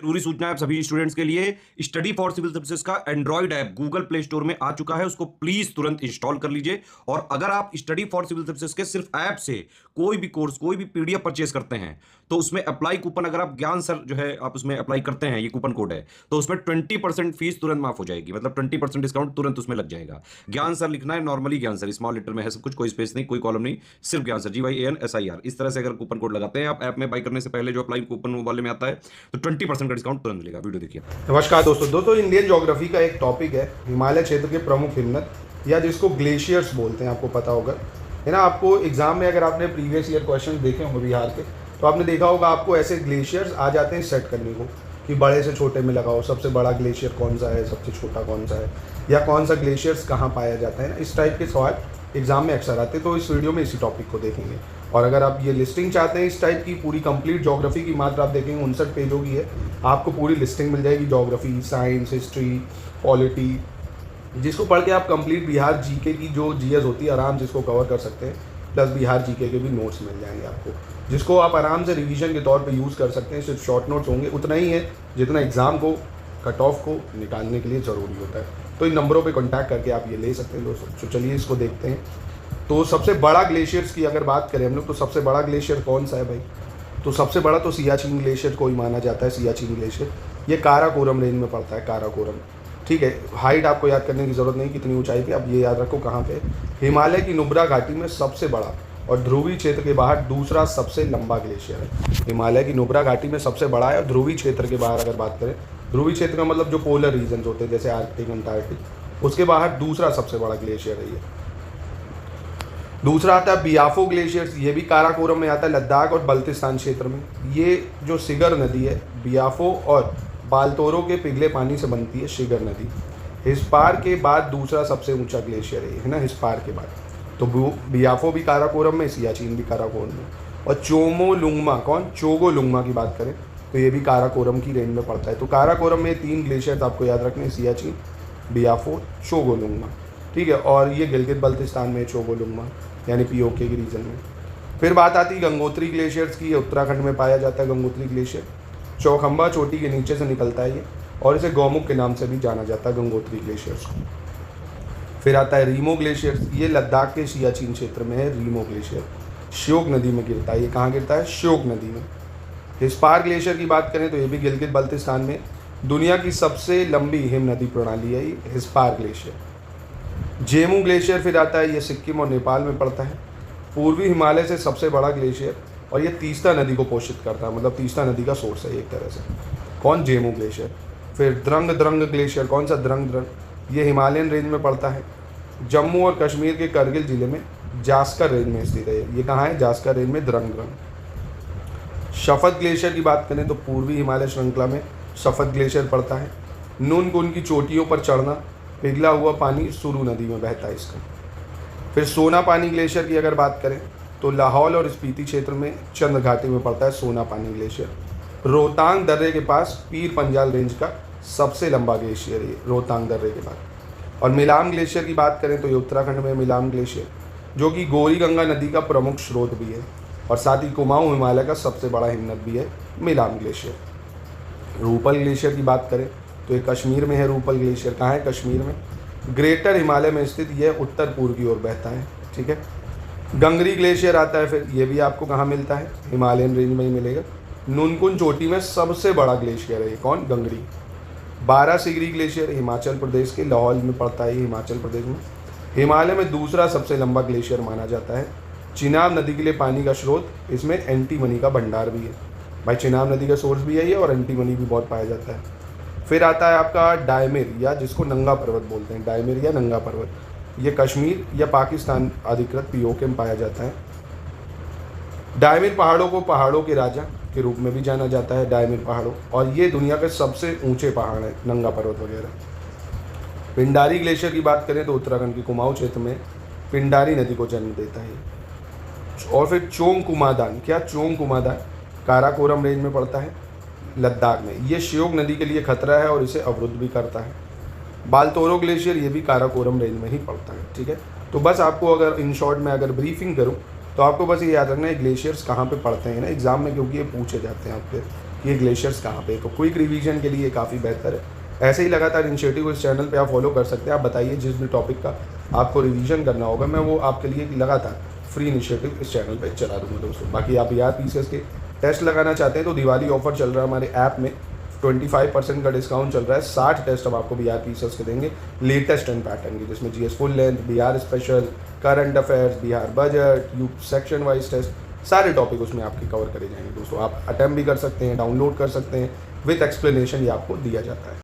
जरूरी सूचना है आप सभी स्टूडेंट्स के लिए। स्टडी फॉर सिविल सर्विसेज का Android app Google play store में आ चुका है, उसको प्लीज तुरंत इंस्टॉल कर लीजिए। और अगर आप स्टडी फॉर सिविल सर्विसेज के सिर्फ ऐप से कोई भी कोर्स, कोई भी पीडीएफ परचेज करते हैं तो उसमें अप्लाई कूपन, अगर आप ज्ञान सर जो है आप उसमें अप्लाई करते हैं, ये कूपन कोड है, तो उसमें 20% फीस तुरंत माफ हो जाएगी। मतलब 20% डिस्काउंट तुरंत उसमें लग जाएगा। ज्ञान सर लिखना है, नॉर्मली ज्ञान सर, स्मॉल लेटर में है सब कुछ, कोई स्पेस नहीं, कोई कॉलम नहीं, सिर्फ ज्ञान सर, GYANSIR। इस तरह से अगर कूपन कोड लगाते हैं आप ऐप में बाई करने से पहले, जो अप्लाई कूपन वाले में आता है, तो 20% का डिस्काउंट तुरंत मिलेगा। वीडियो देखिए। नमस्कार दोस्तों इंडियन ज्योग्राफी का एक टॉपिक है हिमालय क्षेत्र के प्रमुख हिमनद, या जिसको ग्लेशियर्स बोलते हैं, आपको पता होगा, है ना। आपको एग्जाम में अगर आपने प्रीवियस ईयर क्वेश्चन देखे होंगे बिहार के, तो आपने देखा होगा आपको ऐसे ग्लेशियर्स आ जाते हैं सेट करने को कि बड़े से छोटे में लगाओ, सबसे बड़ा ग्लेशियर कौन सा है, सबसे छोटा कौन सा है, या कौन सा ग्लेशियर्स कहाँ पाया जाता है ना। इस टाइप के सवाल एग्जाम में अक्सर आते हैं, तो इस वीडियो में इसी टॉपिक को देखेंगे। और अगर आप ये लिस्टिंग चाहते हैं इस टाइप की, पूरी कंप्लीट ज्योग्राफी की मात्र आप देखेंगे 59 पेजों की है, आपको पूरी लिस्टिंग मिल जाएगी, ज्योग्राफी, साइंस, हिस्ट्री, पॉलिटी, जिसको पढ़ के आप कंप्लीट बिहार जीके की जो जीएस होती है आराम से इसको कवर कर सकते हैं। प्लस बिहार जीके के भी नोट्स मिल जाएंगे आपको, जिसको आप आराम से रिवीजन के तौर पे यूज़ कर सकते हैं। सिर्फ शॉर्ट नोट्स होंगे, उतना ही है जितना एग्ज़ाम को कट ऑफ को निकालने के लिए ज़रूरी होता है। तो इन नंबरों पे कांटेक्ट करके आप ये ले सकते हैं दोस्तों। तो चलिए इसको देखते हैं। तो सबसे बड़ा ग्लेशियर्स की अगर बात करें हम लोग, तो सबसे बड़ा ग्लेशियर कौन सा है भाई? तो सबसे बड़ा तो सियाचिन ग्लेशियर को ही माना जाता है। सियाचिन ग्लेशियर ये काराकोरम रेंज में पड़ता है, काराकोरम, ठीक है। हाइट आपको याद करने की ज़रूरत नहीं कितनी ऊंचाई पे, अब ये याद रखो कहाँ पे। हिमालय की नुब्रा घाटी में सबसे बड़ा और ध्रुवीय क्षेत्र के बाहर दूसरा सबसे लंबा ग्लेशियर है। हिमालय की नुब्रा घाटी में सबसे बड़ा है, और ध्रुवीय क्षेत्र के बाहर अगर बात करें, ध्रुवीय क्षेत्र का मतलब जो पोलर रीजन होते हैं जैसे आर्कटिक, अंटार्कटिक, उसके बाहर दूसरा सबसे बड़ा ग्लेशियर है ये। दूसरा आता है बियाफो ग्लेशियर्स, ये भी काराकोरम में आता है, लद्दाख और बल्तिस्तान क्षेत्र में। ये जो शिगर नदी है, बियाफो और बालतोरो के पिघले पानी से बनती है शिगर नदी। हिस्पार के बाद दूसरा सबसे ऊंचा ग्लेशियर है ना, हिस्पार के बाद। तो बियाफो भी काराकोरम में, सियाचिन भी काराकोरम में। और चोमोलुंगमा, कौन? चोगोलुंगमा की बात करें तो ये भी काराकोरम की रेंज में पड़ता है। तो काराकोरम में 3 ग्लेशियर्स आपको याद रखने हैं, सियाचिन, बियाफो, चोगोलुंगमा, ठीक है। और ये गिलगित बल्तिस्तान में चोगोलुंगमा, यानी पीओके के रीजन में। फिर बात आती है गंगोत्री ग्लेशियर्स की। उत्तराखंड में पाया जाता है गंगोत्री ग्लेशियर, चौखंबा चोटी के नीचे से निकलता है ये, और इसे गौमुख के नाम से भी जाना जाता है, गंगोत्री ग्लेशियर्स को। फिर आता है रीमो ग्लेशियर्स, ये लद्दाख के सियाचिन क्षेत्र में है। रीमो ग्लेशियर श्योक नदी में गिरता है। ये कहाँ गिरता है? श्योक नदी में। हिस्पार ग्लेशियर की बात करें तो ये भी गिलगित बल्तिस्तान में। दुनिया की सबसे लंबी हिम नदी प्रणाली है ये हिस्पार ग्लेशियर। जेमू ग्लेशियर फिर आता है, ये सिक्किम और नेपाल में पड़ता है। पूर्वी हिमालय से सबसे बड़ा ग्लेशियर, और ये तीस्ता नदी को पोषित करता है, मतलब तीस्ता नदी का सोर्स है एक तरह से। कौन? जेमू ग्लेशियर। फिर द्रंग द्रंग ग्लेशियर, कौन सा? द्रंग द्रंग, ये हिमालयन रेंज में पड़ता है। जम्मू और कश्मीर के करगिल जिले में जास्कर रेंज में स्थित है। ये कहाँ है? जास्कर रेंज में, द्रंग द्रंग। शफद ग्लेशियर की बात करें तो पूर्वी हिमालय श्रृंखला में शफद ग्लेशियर पड़ता है। नूनकुन की चोटियों पर चढ़ना, पिघला हुआ पानी सुरू नदी में बहता है इसका। फिर सोना पानी ग्लेशियर की अगर बात करें तो लाहौल और स्पीति क्षेत्र में चंद्र घाटी में पड़ता है सोना पानी ग्लेशियर। रोहतांग दर्रे के पास पीर पंजाल रेंज का सबसे लंबा ग्लेशियर है रोहतांग दर्रे के बाद। और मिलाम ग्लेशियर की बात करें तो ये उत्तराखंड में मिलाम ग्लेशियर, जो कि गौरी गंगा नदी का प्रमुख स्रोत भी है, और साथ ही कुमाऊं हिमालय का सबसे बड़ा हिमनद भी है मिलाम ग्लेशियर। रूपल ग्लेशियर की बात करें तो ये कश्मीर में है। रूपल ग्लेशियर कहाँ है? कश्मीर में। ग्रेटर हिमालय में स्थित, यह उत्तर पूर्व की ओर बहता है, ठीक है। गंगरी ग्लेशियर आता है, फिर ये भी आपको कहाँ मिलता है? हिमालयन रेंज में ही मिलेगा। नूनकुन चोटी में सबसे बड़ा ग्लेशियर है ये, कौन? गंगरी। 12 सिगरी ग्लेशियर हिमाचल प्रदेश के लाहौल में पड़ता है, हिमाचल प्रदेश में। हिमालय में दूसरा सबसे लंबा ग्लेशियर माना जाता है। चिनाब नदी के लिए पानी का स्रोत, इसमें एंटीमनी का भंडार भी है भाई। चिनाब नदी का सोर्स भी है ये, और एंटीमनी भी बहुत पाया जाता है। फिर आता है आपका डायमिर, या जिसको नंगा पर्वत बोलते हैं, डायमिर या नंगा पर्वत। ये कश्मीर या पाकिस्तान अधिकृत पीओके में पाया जाता है। डायमिर पहाड़ों को पहाड़ों के राजा के रूप में भी जाना जाता है, डायमिर पहाड़ों, और ये दुनिया के सबसे ऊंचे पहाड़ हैं, नंगा पर्वत वगैरह। पिंडारी ग्लेशियर की बात करें तो उत्तराखंड के कुमाऊं क्षेत्र में पिंडारी नदी को जन्म देता है। और फिर चोंग कुमादान, क्या? चोंग कुमादान काराकोरम रेंज में पड़ता है, लद्दाख में। ये श्योक नदी के लिए खतरा है और इसे अवरुद्ध भी करता है। बालतोरो ग्लेशियर ये भी काराकोरम रेंज में ही पड़ता है, ठीक है। तो बस आपको अगर इन शॉर्ट में अगर ब्रीफिंग करूं तो आपको बस ये याद रखना है ग्लेशियर्स कहाँ पे पड़ते हैं ना एग्जाम में, क्योंकि ये पूछे जाते हैं आपके। कि ये ग्लेशियर्स कहाँ पे है। तो क्विक रिवीजन के लिए काफ़ी बेहतर है। ऐसे ही लगातार इनिशिएटिव इस चैनल पे आप फॉलो कर सकते हैं। आप बताइए जिस भी टॉपिक का आपको रिवीजन करना होगा, मैं वो आपके लिए लगातार फ्री इनिशिएटिव इस चैनल पे चला दूँगा दोस्तों। बाकी आप यार पीसीएस के टेस्ट लगाना चाहते हैं तो दिवाली ऑफर चल रहा है हमारे ऐप में, 25% का डिस्काउंट चल रहा है। 60 टेस्ट अब आपको बिहार पीसीएस के देंगे, लेटेस्ट एंड पैटर्न की, जिसमें GS full length, Bihar special, current affairs, Bihar budget, you section wise test, सारे टॉपिक उसमें आपके कवर करे जाएंगे दोस्तों। आप अटेम्प्ट भी कर सकते हैं, डाउनलोड कर सकते हैं, विथ एक्सप्लेनेशन ये आपको दिया जाता है।